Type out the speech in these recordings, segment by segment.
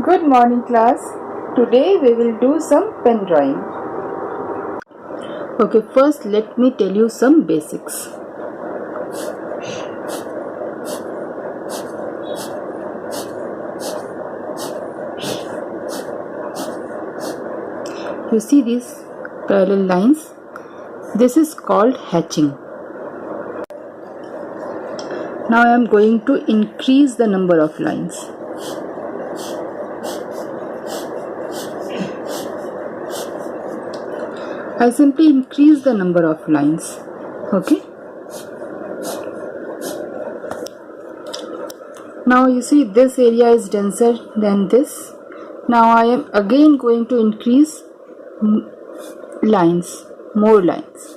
Good morning class. Today we will do some pen drawing. Okay, first let me tell you some basics. You see these parallel lines? This is called hatching. Now I am going to increase the number of lines. I simply increase the number of lines. Okay. Now you see this area is denser than this. Now I am again going to increase lines, more lines.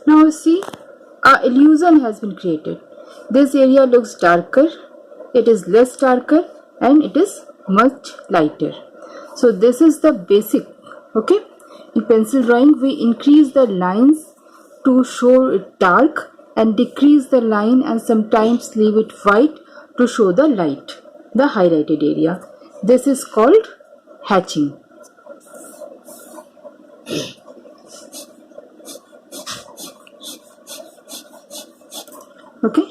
Now you see, an illusion has been created. This area looks darker, it is less darker, and it is much lighter. So this is the basic. Okay, in pencil drawing we increase the lines to show it dark and decrease the line and sometimes leave it white to show the light, the highlighted area. This is called hatching. Okay.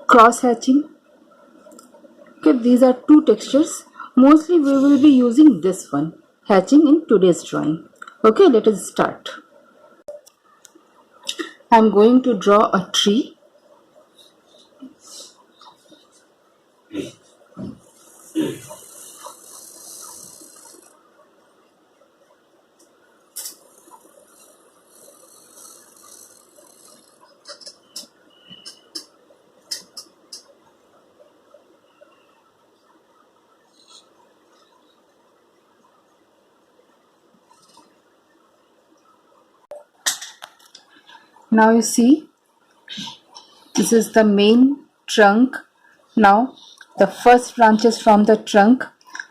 Cross hatching. Okay, these are two textures. Mostly we will be using this one, hatching, in today's drawing. Okay, let us start. I am going to draw a tree. Now you see, this is the main trunk. Now the first branches from the trunk.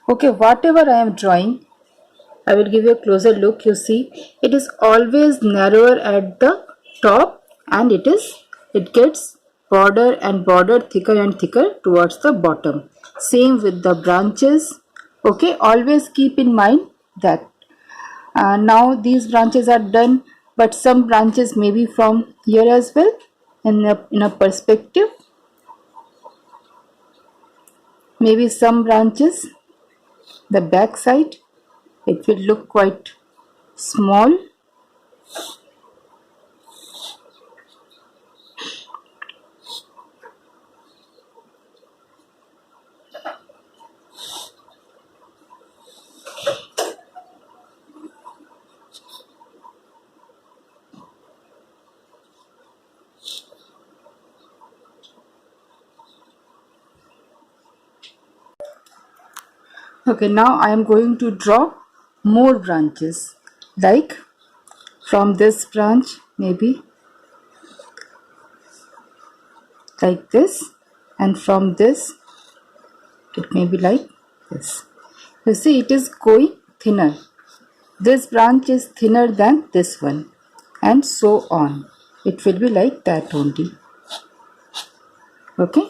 Okay, whatever I am drawing, I will give you a closer look. You see, it is always narrower at the top and it gets broader and broader, thicker and thicker towards the bottom. Same with the branches. Okay, always keep in mind that. Now these branches are done, but some branches may be from here as well in a perspective. Maybe some branches, the back side, it will look quite small. Okay, now I am going to draw more branches, like from this branch, maybe like this, and from this it may be like this. You see, it is going thinner. This branch is thinner than this one, and so on. It will be like that only. Okay.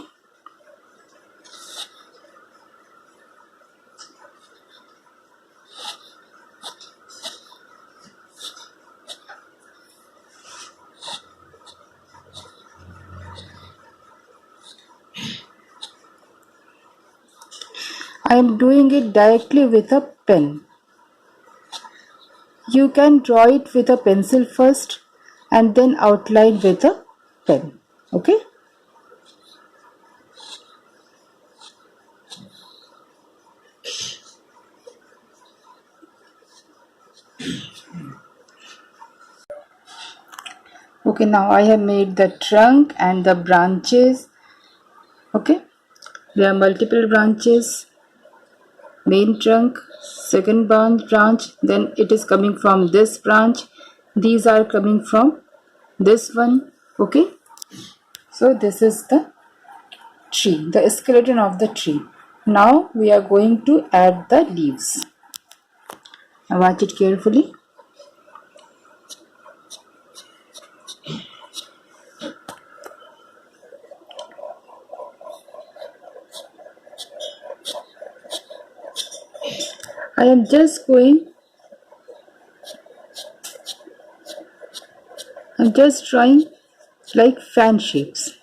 I am doing it directly with a pen. You can draw it with a pencil first and then outline with a pen. Okay? Okay, now I have made the trunk and the branches. Okay? There are multiple branches. Main trunk, second branch, then it is coming from this branch. These are coming from this one. Okay, so this is the tree, the skeleton of the tree. Now we are going to add the leaves. Now watch it carefully. I am just drawing like fan shapes.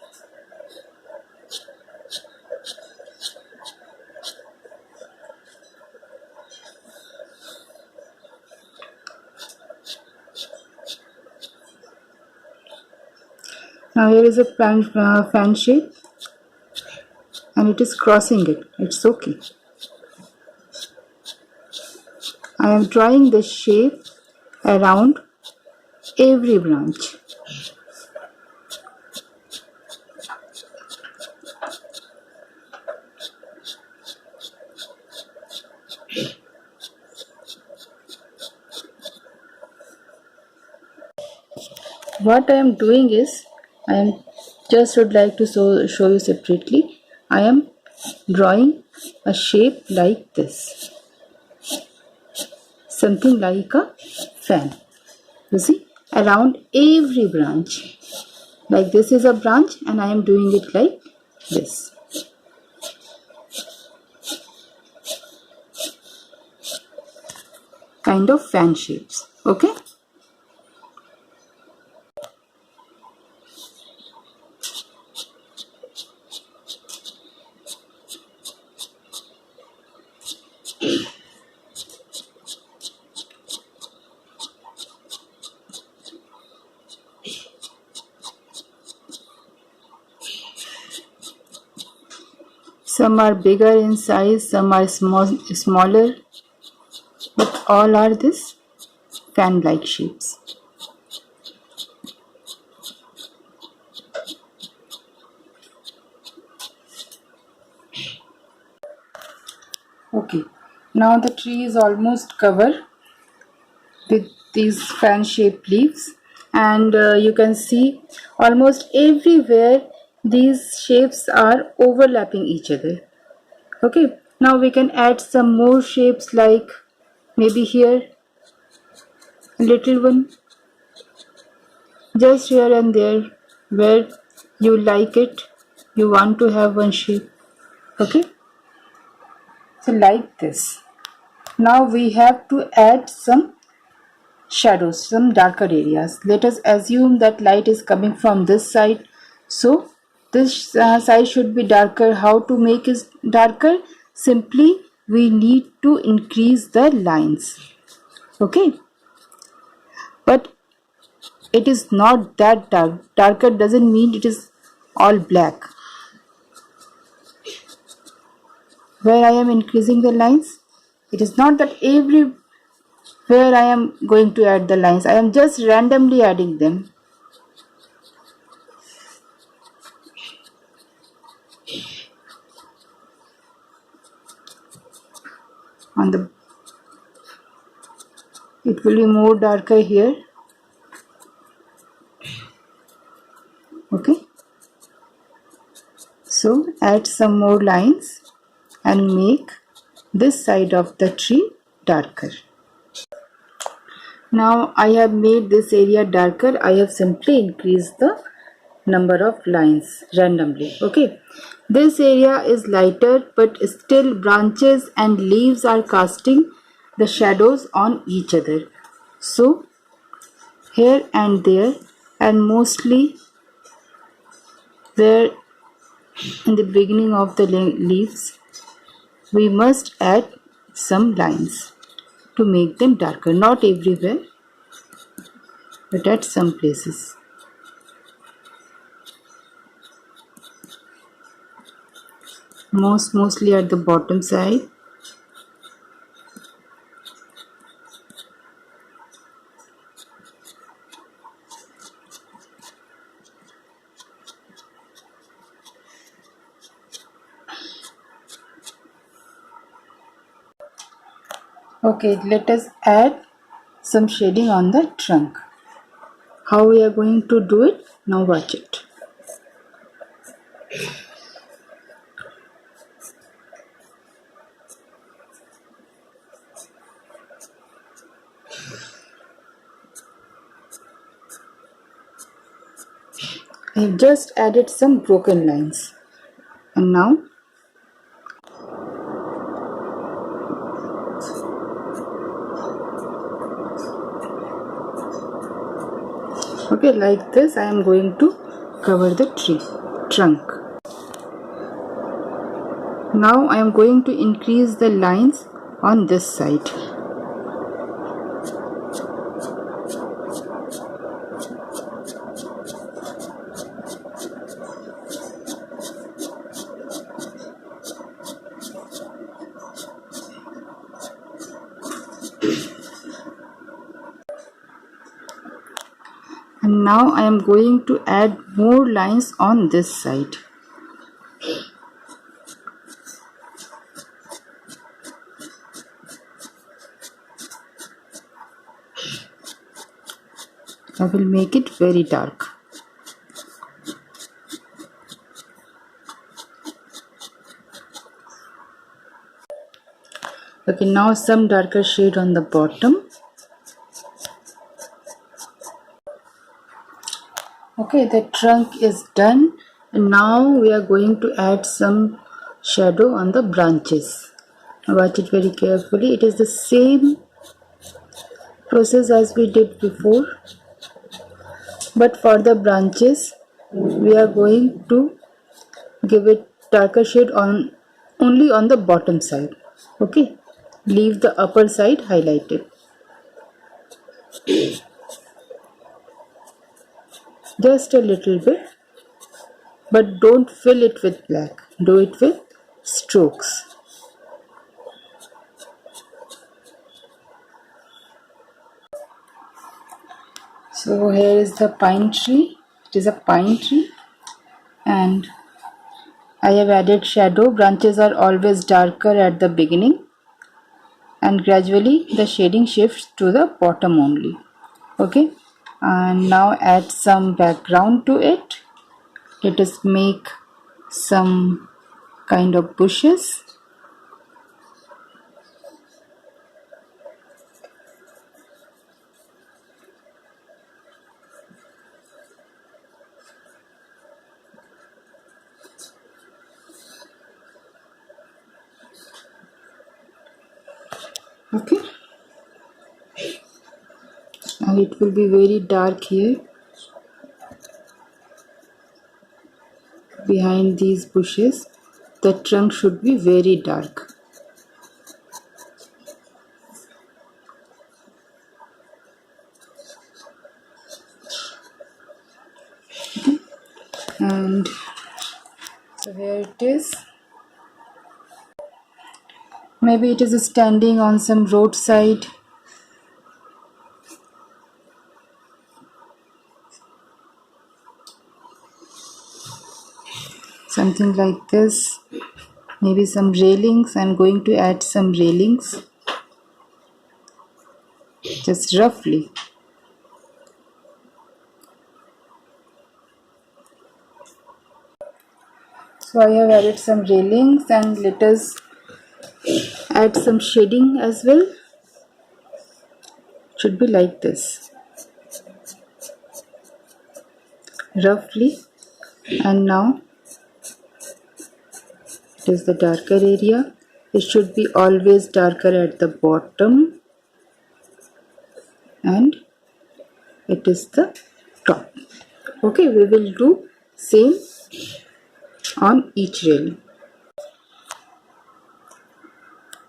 Now here is a fan shape and it is crossing it. It's okay. I am drawing the shape around every branch. What I am doing is, I am just would like to show you separately. I am drawing a shape like this, something like a fan. You see, around every branch. Like this is a branch and I am doing it like this. Kind of fan shapes. Okay. Some are bigger in size, some are smaller, but all are this fan-like shapes. Okay, now the tree is almost covered with these fan-shaped leaves, and you can see almost everywhere these shapes are overlapping each other. Okay, now we can add some more shapes, like maybe here a little one, just here and there where you like it, you want to have one shape. Okay, so like this. Now we have to add some shadows, some darker areas. Let us assume that light is coming from this side, so this side should be darker. How to make it darker? Simply we need to increase the lines. Okay, but it is not that dark. Darker doesn't mean it is all black. Where I am increasing the lines, it is not that everywhere I am going to add the lines. I am just randomly adding them. On the, it will be more darker here. Okay, so add some more lines and make this side of the tree darker. Now I have made this area darker. I have simply increased the number of lines randomly. Okay, this area is lighter, but still branches and leaves are casting the shadows on each other. So here and there, and mostly where in the beginning of the leaves, we must add some lines to make them darker. Not everywhere, but at some places. Mostly at the bottom side. Okay, let us add some shading on the trunk. How we are going to do it? Now watch it. I have just added some broken lines. And now okay, like this I am going to cover the trunk. Now I am going to increase the lines on this side. And now I am going to add more lines on this side. I will make it very dark. Okay, now some darker shade on the bottom. Okay, the trunk is done. And now we are going to add some shadow on the branches. Watch it very carefully. It is the same process as we did before, but for the branches we are going to give it darker shade on only on the bottom side. Okay, leave the upper side highlighted. Just a little bit, but don't fill it with black. Do it with strokes. So here is the pine tree. It is a pine tree, and I have added shadow. Branches are always darker at the beginning, and gradually the shading shifts to the bottom only. Okay, and now add some background to it. Let us make some kind of bushes. Okay, and it will be very dark here behind these bushes. The trunk should be very dark. And so here it is. Maybe it is standing on some roadside. Something like this. Maybe some railings. I'm going to add some railings. Just roughly. So I have added some railings, and let us add some shading as well. Should be like this, roughly. And now it is the darker area. It should be always darker at the bottom, and it is the top. Okay, we will do same on each railing.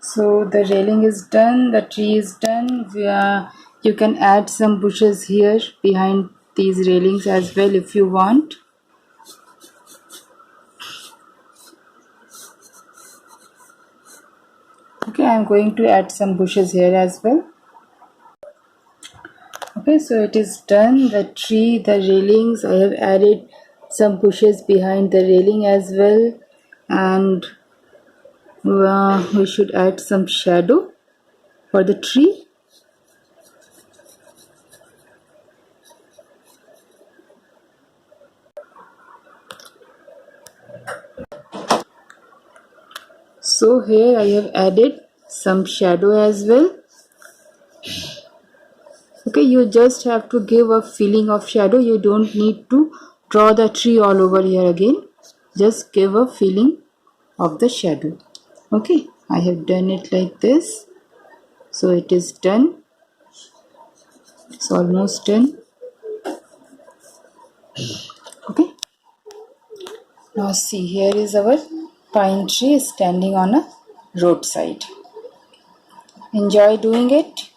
So the railing is done, the tree is done. You can add some bushes here behind these railings as well if you want. Okay, I am going to add some bushes here as well. Okay, so it is done. The tree, the railings, I have added some bushes behind the railing as well, and we should add some shadow for the tree. So here I have added some shadow as well. Okay, you just have to give a feeling of shadow. You don't need to draw the tree all over here again. Just give a feeling of the shadow. Okay, I have done it like this. So it is done. It's almost done. Okay, now see, here is our pine tree standing on a roadside. Enjoy doing it.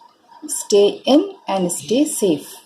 Stay in and stay safe.